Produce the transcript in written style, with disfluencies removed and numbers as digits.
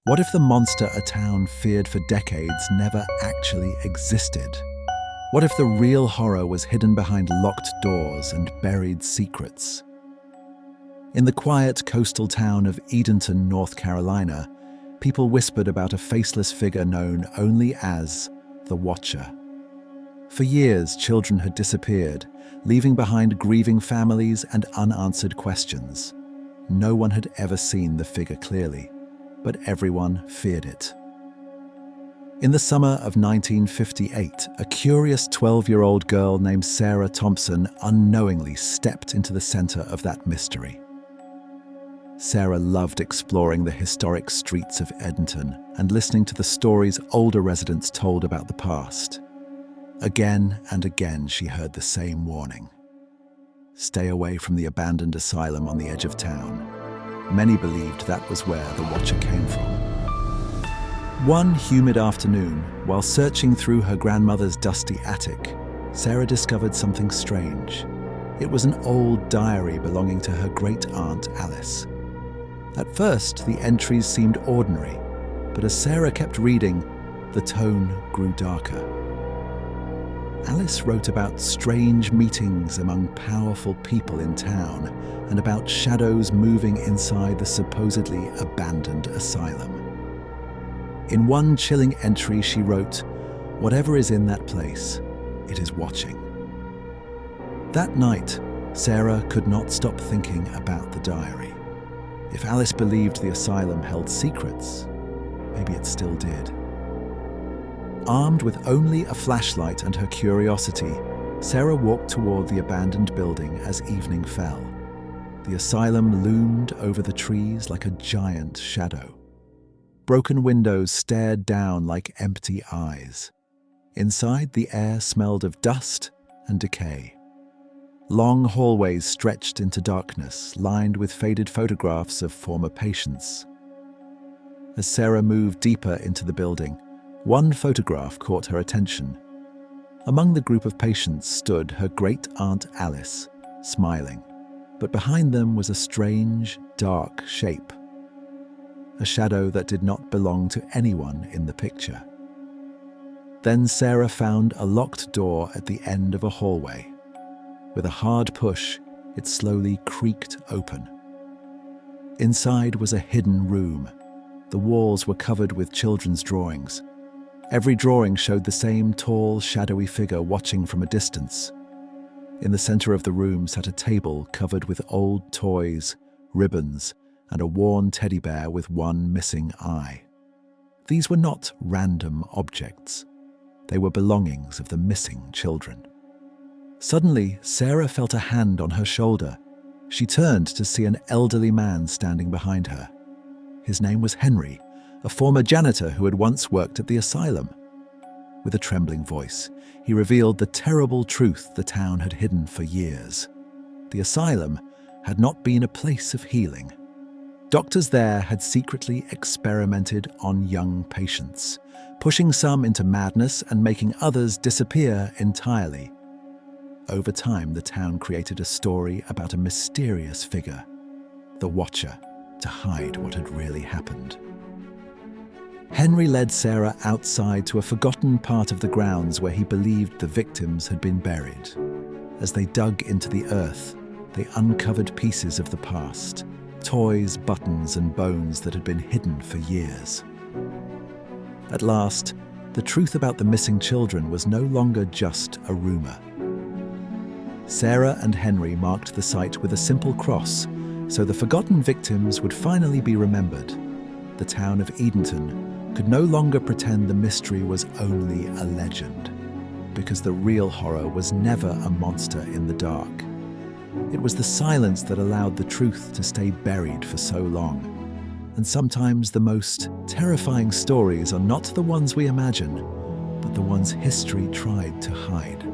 What if the monster a town feared for decades never actually existed? What if the real horror was hidden behind locked doors and buried secrets? In the quiet coastal town of Edenton, North Carolina, people whispered about a faceless figure known only as the Watcher. For years, children had disappeared, leaving behind grieving families and unanswered questions. No one had ever seen the figure clearly, but everyone feared it. In the summer of 1958, a curious 12-year-old girl named Sarah Thompson unknowingly stepped into the center of that mystery. Sarah loved exploring the historic streets of Edenton and listening to the stories older residents told about the past. Again and again, she heard the same warning. Stay away from the abandoned asylum on the edge of town. Many believed that was where the Watcher came from. One humid afternoon, while searching through her grandmother's dusty attic, Sarah discovered something strange. It was an old diary belonging to her great-aunt Alice. At first, the entries seemed ordinary, but as Sarah kept reading, the tone grew darker. Alice wrote about strange meetings among powerful people in town and about shadows moving inside the supposedly abandoned asylum. In one chilling entry, she wrote, "Whatever is in that place, it is watching." That night, Sarah could not stop thinking about the diary. If Alice believed the asylum held secrets, maybe it still did. Armed with only a flashlight and her curiosity, Sarah walked toward the abandoned building as evening fell. The asylum loomed over the trees like a giant shadow. Broken windows stared down like empty eyes. Inside, the air smelled of dust and decay. Long hallways stretched into darkness, lined with faded photographs of former patients. As Sarah moved deeper into the building, one photograph caught her attention. Among the group of patients stood her great-aunt Alice, smiling, but behind them was a strange, dark shape. A shadow that did not belong to anyone in the picture. Then Sarah found a locked door at the end of a hallway. With a hard push, it slowly creaked open. Inside was a hidden room. The walls were covered with children's drawings. Every drawing showed the same tall, shadowy figure watching from a distance. In the center of the room sat a table covered with old toys, ribbons, and a worn teddy bear with one missing eye. These were not random objects. They were belongings of the missing children. Suddenly, Sarah felt a hand on her shoulder. She turned to see an elderly man standing behind her. His name was Henry, a former janitor who had once worked at the asylum. With a trembling voice, he revealed the terrible truth the town had hidden for years. The asylum had not been a place of healing. Doctors there had secretly experimented on young patients, pushing some into madness and making others disappear entirely. Over time, the town created a story about a mysterious figure, the Watcher, to hide what had really happened. Henry led Sarah outside to a forgotten part of the grounds where he believed the victims had been buried. As they dug into the earth, they uncovered pieces of the past, toys, buttons, and bones that had been hidden for years. At last, the truth about the missing children was no longer just a rumor. Sarah and Henry marked the site with a simple cross, so the forgotten victims would finally be remembered. The town of Edenton could no longer pretend the mystery was only a legend, because the real horror was never a monster in the dark. It was the silence that allowed the truth to stay buried for so long. And sometimes the most terrifying stories are not the ones we imagine, but the ones history tried to hide.